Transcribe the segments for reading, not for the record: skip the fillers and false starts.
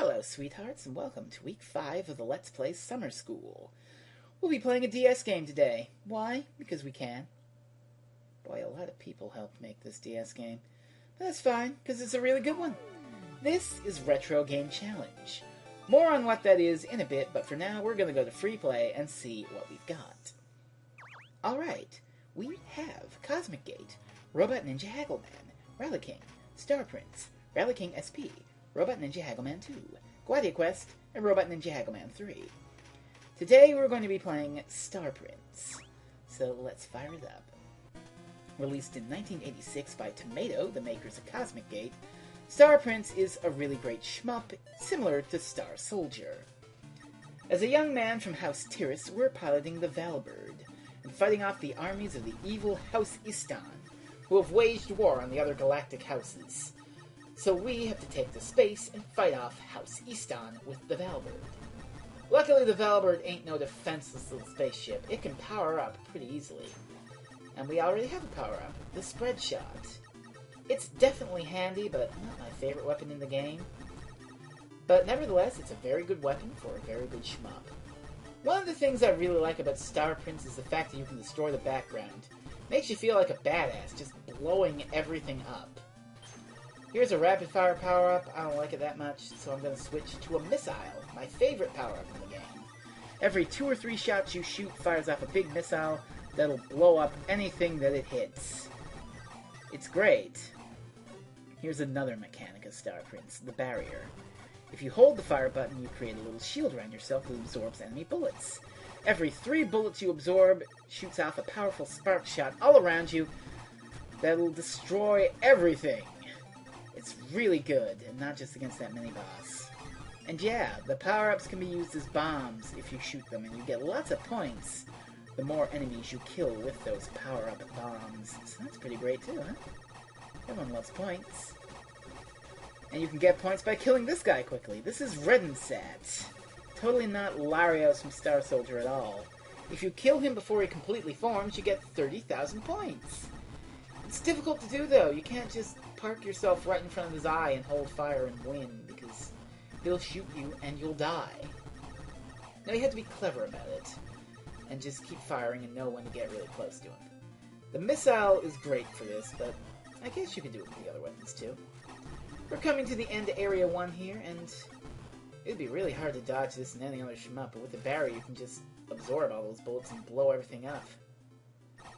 Hello, sweethearts, and welcome to week 5 of the Let's Play Summer School. We'll be playing a DS game today. Why? Because we can. Boy, a lot of people helped make this DS game. But that's fine, because it's a really good one. This is Retro Game Challenge. More on what that is in a bit, but for now, we're going to go to Free Play and see what we've got. Alright, we have Cosmic Gate, Robot Ninja Haggleman, Rally King, Star Prince, Rally King SP, Robot Ninja Haggleman 2, Gwadia Quest, and Robot Ninja Haggleman 3. Today we're going to be playing Star Prince, so let's fire it up. Released in 1986 by Tomato, the makers of Cosmic Gate, Star Prince is a really great shmup, similar to Star Soldier. As a young man from House Tiris, we're piloting the Valbird, and fighting off the armies of the evil House Istan, who have waged war on the other galactic houses. So we have to take to space and fight off House Istan with the Valbird. Luckily, the Valbird ain't no defenseless little spaceship. It can power up pretty easily. And we already have a power-up, the Spread Shot. It's definitely handy, but not my favorite weapon in the game. But nevertheless, it's a very good weapon for a very good shmup. One of the things I really like about Star Prince is the fact that you can destroy the background. Makes you feel like a badass, just blowing everything up. Here's a rapid-fire power-up. I don't like it that much, so I'm going to switch to a missile, my favorite power-up in the game. Every 2 or 3 shots you shoot fires off a big missile that'll blow up anything that it hits. It's great. Here's another mechanic of Star Prince, the barrier. If you hold the fire button, you create a little shield around yourself that absorbs enemy bullets. Every 3 bullets you absorb shoots off a powerful spark shot all around you that'll destroy everything. It's really good, and not just against that mini-boss. And yeah, the power-ups can be used as bombs if you shoot them, and you get lots of points the more enemies you kill with those power-up bombs. So that's pretty great too, huh? Everyone loves points. And you can get points by killing this guy quickly. This is Redensat. Totally not Larios from Star Soldier at all. If you kill him before he completely forms, you get 30,000 points. It's difficult to do, though. You can't just park yourself right in front of his eye and hold fire and win, because he'll shoot you and you'll die. Now, you have to be clever about it, and just keep firing and know when to get really close to him. The missile is great for this, but I guess you can do it with the other weapons, too. We're coming to the end of Area 1 here, and it'd be really hard to dodge this in any other shmup, but with the barrier you can just absorb all those bullets and blow everything up.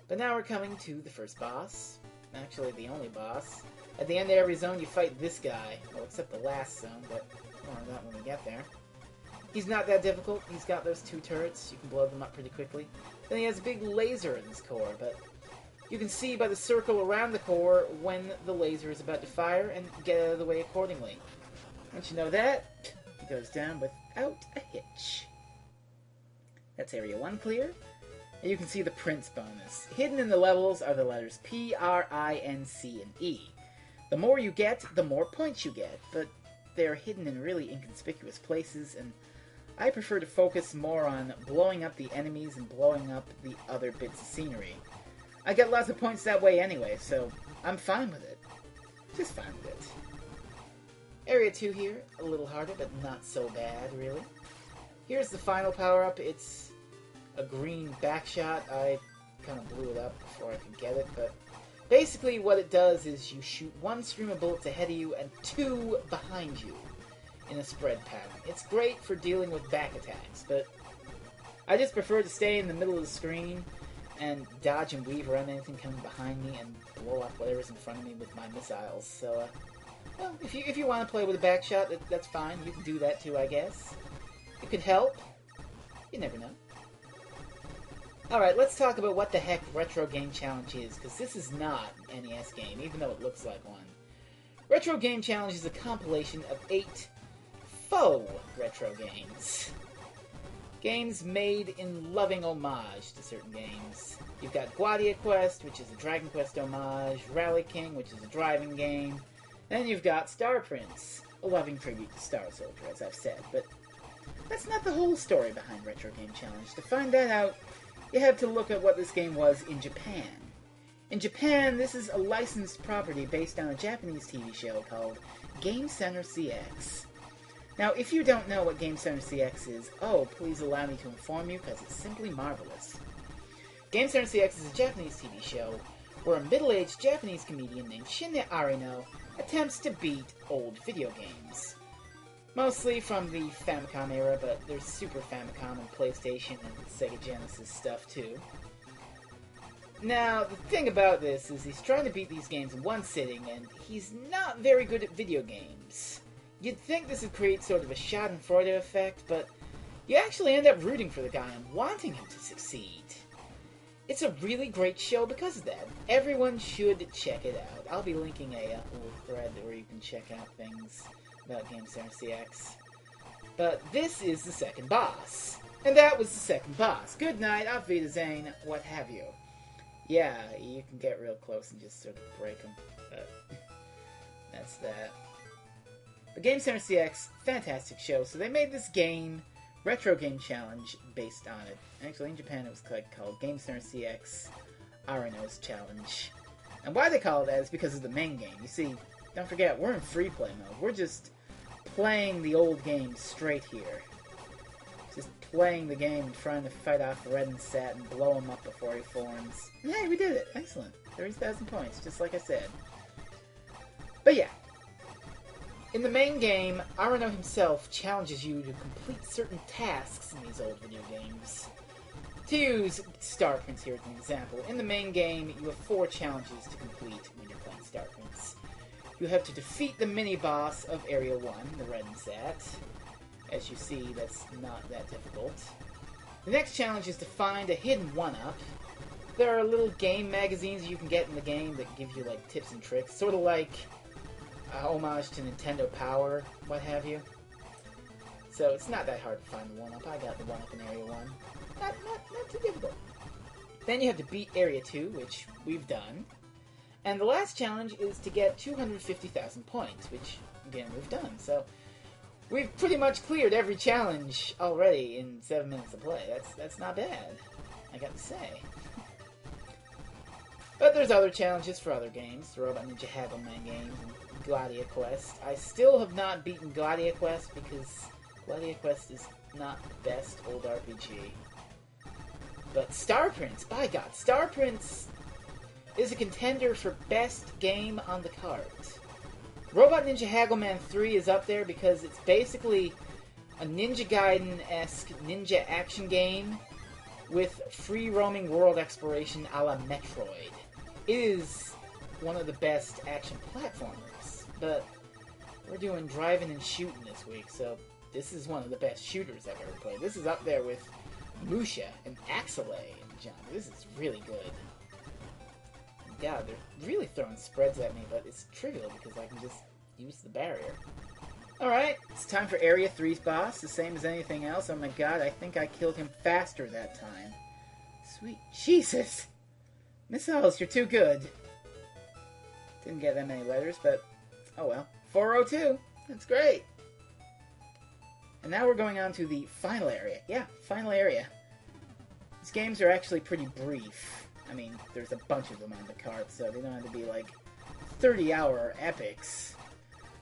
But now we're coming to the first boss. Actually, the only boss. At the end of every zone, you fight this guy. Well, except the last zone, but more on that when we get there. He's not that difficult. He's got those 2 turrets. You can blow them up pretty quickly. Then he has a big laser in his core, but you can see by the circle around the core when the laser is about to fire and get out of the way accordingly. Once you know that, he goes down without a hitch. That's Area 1 clear. And you can see the Prince bonus. Hidden in the levels are the letters P, R, I, N, C, and E. The more you get, the more points you get, but they're hidden in really inconspicuous places, and I prefer to focus more on blowing up the enemies and blowing up the other bits of scenery. I get lots of points that way anyway, so I'm fine with it. Just fine with it. Area 2 here, a little harder, but not so bad, really. Here's the final power-up. It's a green backshot. I kind of blew it up before I could get it, but basically what it does is you shoot 1 stream of bullets ahead of you and 2 behind you in a spread pattern. It's great for dealing with back attacks, but I just prefer to stay in the middle of the screen and dodge and weave around anything coming behind me and blow up whatever's in front of me with my missiles. So, well, if you want to play with a backshot, that's fine. You can do that too, I guess. It could help. You never know. Alright, let's talk about what the heck Retro Game Challenge is, because this is not an NES game, even though it looks like one. Retro Game Challenge is a compilation of 8 faux retro games. Games made in loving homage to certain games. You've got Gwadia Quest, which is a Dragon Quest homage, Rally King, which is a driving game, then you've got Star Prince, a loving tribute to Star Soldier, as I've said, but that's not the whole story behind Retro Game Challenge. To find that out, you have to look at what this game was in Japan. In Japan, this is a licensed property based on a Japanese TV show called Game Center CX. Now, if you don't know what Game Center CX is, oh, please allow me to inform you, because it's simply marvelous. Game Center CX is a Japanese TV show where a middle-aged Japanese comedian named Shinya Arino attempts to beat old video games. Mostly from the Famicom era, but there's Super Famicom and PlayStation and Sega Genesis stuff too. Now, the thing about this is he's trying to beat these games in one sitting, and he's not very good at video games. You'd think this would create sort of a Schadenfreude effect, but you actually end up rooting for the guy and wanting him to succeed. It's a really great show because of that. Everyone should check it out. I'll be linking a little thread where you can check out things about Game Center CX. But this is the second boss. And that was the second boss. Good night, auf Wiedersehen, what have you. Yeah, you can get real close and just sort of break them. But that's that. But Game Center CX, fantastic show. So they made this game, Retro Game Challenge, based on it. Actually, in Japan it was called Game Center CX Arino's Challenge. And why they call it that is because of the main game. You see, don't forget, we're in free play mode. We're just playing the old game straight here. Just playing the game and trying to fight off Red and Sat and blow him up before he forms. And hey, we did it! Excellent. 30,000 points, just like I said. But yeah. In the main game, Arino himself challenges you to complete certain tasks in these old video games. To use Star Prince here as an example, in the main game, you have 4 challenges to complete when you're playing Star Prince. You have to defeat the mini-boss of Area 1, the Red and Sat. As you see, that's not that difficult. The next challenge is to find a hidden 1-up. There are little game magazines you can get in the game that give you, like, tips and tricks. Sort of like a homage to Nintendo Power, what have you. So it's not that hard to find the 1-up. I got the 1-up in Area 1. Not too difficult. Then you have to beat Area 2, which we've done. And the last challenge is to get 250,000 points, which, again, we've done. So we've pretty much cleared every challenge already in 7 minutes of play. That's not bad, I got to say. But there's other challenges for other games. The Robot Ninja Haggleman games and Gladia Quest. I still have not beaten Gladia Quest because Gladia Quest is not the best old RPG. But Star Prince, by God, Star Prince is a contender for best game on the cart. Robot Ninja Haggleman 3 is up there because it's basically a Ninja Gaiden-esque ninja action game with free-roaming world exploration a la Metroid. It is one of the best action platformers, but we're doing driving and shooting this week, so this is one of the best shooters I've ever played. This is up there with Musha and Axelay and John. This is really good. God, they're really throwing spreads at me, but it's trivial because I can just use the barrier. Alright, it's time for Area 3's boss, the same as anything else. Oh my god, I think I killed him faster that time. Sweet Jesus! Miss Ellis, you're too good. Didn't get that many letters, but oh well. 402! That's great! And now we're going on to the final area. Yeah, final area. These games are actually pretty brief. I mean, there's a bunch of them on the cart, so they don't have to be like 30-hour epics.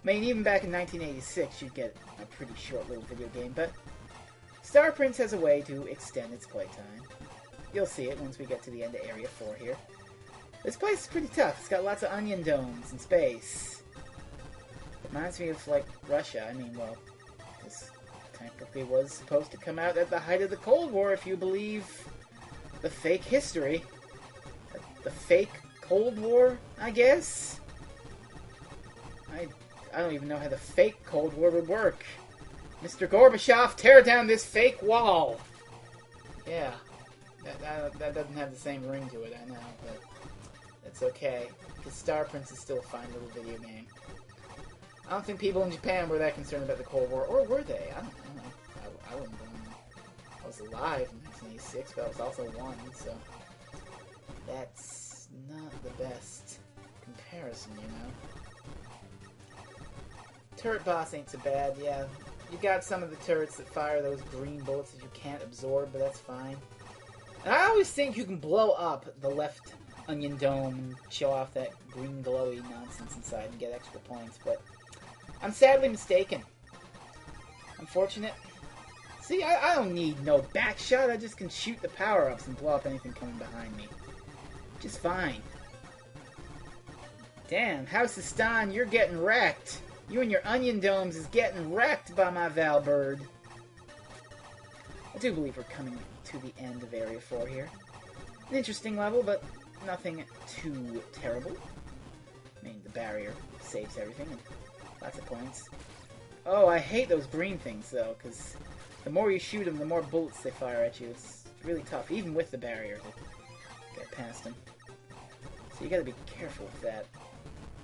I mean, even back in 1986, you'd get a pretty short little video game, but Star Prince has a way to extend its playtime. You'll see it once we get to the end of Area 4 here. This place is pretty tough. It's got lots of onion domes in space. Reminds me of, like, Russia. I mean, well, this technically was supposed to come out at the height of the Cold War, if you believe the fake history. The fake Cold War, I guess? I don't even know how the fake Cold War would work. Mr. Gorbachev, tear down this fake wall! Yeah, that doesn't have the same ring to it, I know, but that's okay, because Star Prince is still a fine little video game. I don't think people in Japan were that concerned about the Cold War, or were they? I don't know. I wouldn't have been. I was alive in 1986, but I was also 1, so that's not the best comparison, you know? Turret boss ain't so bad, yeah. You got some of the turrets that fire those green bullets that you can't absorb, but that's fine. And I always think you can blow up the left onion dome and show off that green glowy nonsense inside and get extra points, but I'm sadly mistaken. Unfortunate. See, I don't need no back shot. I just can shoot the power-ups and blow up anything coming behind me. Just fine. Damn, House of Stan, you're getting wrecked. You and your onion domes is getting wrecked by my Valbird. I do believe we're coming to the end of Area 4 here. An interesting level, but nothing too terrible. I mean, the barrier saves everything and lots of points. Oh, I hate those green things, though, because the more you shoot them, the more bullets they fire at you. It's really tough, even with the barrier, to get past them. So you gotta be careful with that.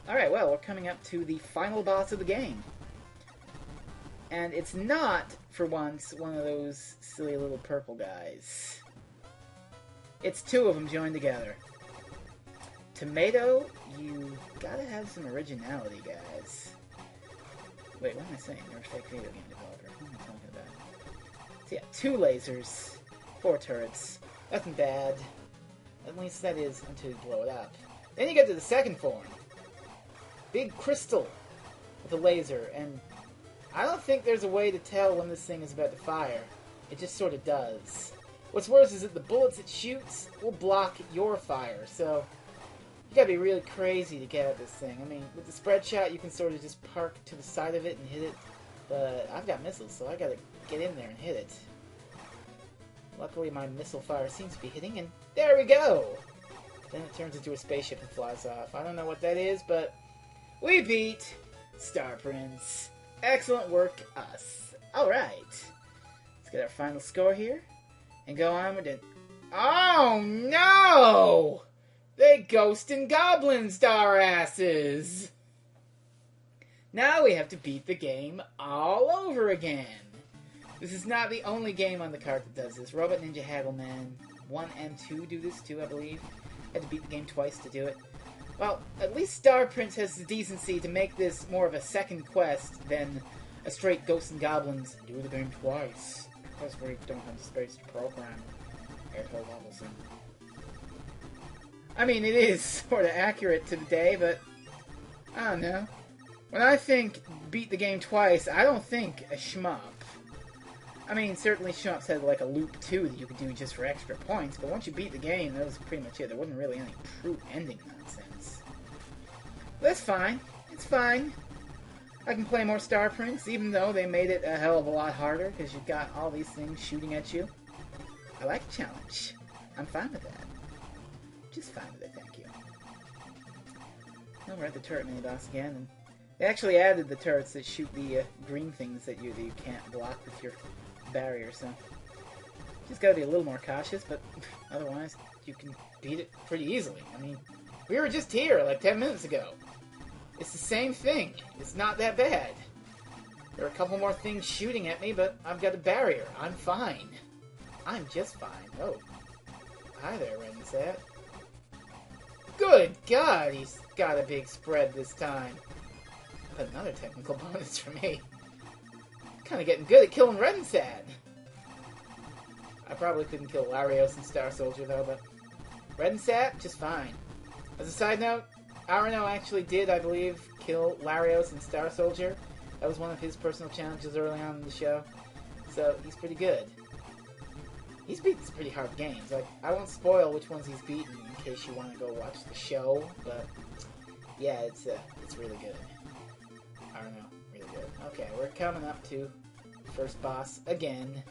Alright, well, we're coming up to the final boss of the game. And it's not, for once, one of those silly little purple guys. It's two of them joined together. Tomato, you gotta have some originality, guys. Wait, what am I saying? You're a fake video game developer. What am I talking about? So yeah, 2 lasers, 4 turrets. Nothing bad. At least that is until you blow it up. Then you get to the second form. Big crystal with a laser, and I don't think there's a way to tell when this thing is about to fire. It just sort of does. What's worse is that the bullets it shoots will block your fire, so you gotta be really crazy to get at this thing. I mean, with the spread shot, you can sort of just park to the side of it and hit it, but I've got missiles, so I gotta get in there and hit it. Luckily, my missile fire seems to be hitting, and there we go! Then it turns into a spaceship and flies off. I don't know what that is, but we beat Star Prince. Excellent work, us. Alright. Let's get our final score here. And go on with it. Oh, no! They ghost and goblins our asses! Now we have to beat the game all over again. This is not the only game on the card that does this. Robot Ninja Haggleman 1 and 2 do this too, I believe. Had to beat the game twice to do it. Well, at least Star Prince has the decency to make this more of a second quest than a straight Ghosts and Goblins do the game twice. Because we don't have the space to program airflow levels in. I mean, it is sort of accurate to the day, but I don't know. When I think beat the game twice, I don't think a shmup. I mean, certainly shmups had like a loop 2 that you could do just for extra points, but once you beat the game, that was pretty much it. There wasn't really any true ending nonsense. But that's fine. It's fine. I can play more Star Prince, even though they made it a hell of a lot harder, because you've got all these things shooting at you. I like the challenge. I'm fine with that. Just fine with it, thank you. Now we're at the turret mini-boss again, and they actually added the turrets that shoot the green things that you can't block with your barrier, so just gotta be a little more cautious, but otherwise you can beat it pretty easily. I mean, we were just here like 10 minutes ago. It's the same thing. It's not that bad. There are a couple more things shooting at me, but I've got a barrier. I'm fine. I'm just fine. Oh. Hi there, Renset. Good God, he's got a big spread this time. But another technical bonus for me. Kind of getting good at killing Renset. I probably couldn't kill Larios and Star Soldier, though, but Renset, just fine. As a side note, Arano actually did, I believe, kill Larios and Star Soldier. That was one of his personal challenges early on in the show. So, he's pretty good. He's beaten some pretty hard games. Like, I won't spoil which ones he's beaten in case you want to go watch the show, but yeah, it's really good. Arano, really good. Okay, we're coming up to first boss again.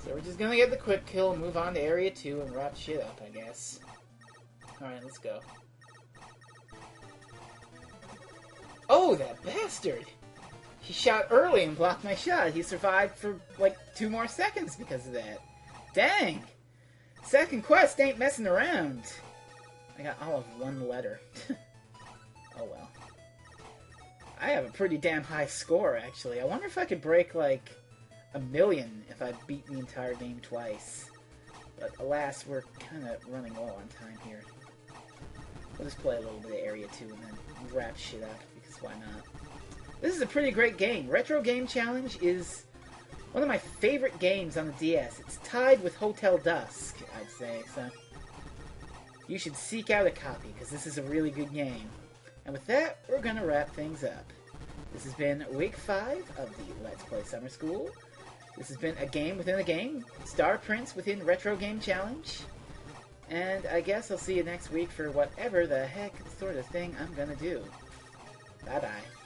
So we're just gonna get the quick kill and move on to Area 2 and wrap shit up, I guess. Alright, let's go. Oh, that bastard! He shot early and blocked my shot. He survived for, like, 2 more seconds because of that. Dang! Second quest ain't messing around. I got all of 1 letter. Oh well. I have a pretty damn high score, actually. I wonder if I could break, like, 1,000,000 if I beat the entire game twice. But alas, we're kind of running low on time here. We'll just play a little bit of Area 2 and then wrap shit up, because why not? This is a pretty great game. Retro Game Challenge is one of my favorite games on the DS. It's tied with Hotel Dusk, I'd say, so you should seek out a copy, because this is a really good game. And with that, we're going to wrap things up. This has been week 5 of the Let's Play Summer School. This has been a game within a game, Star Prince within Retro Game Challenge. And I guess I'll see you next week for whatever the heck sort of thing I'm gonna do. Bye-bye.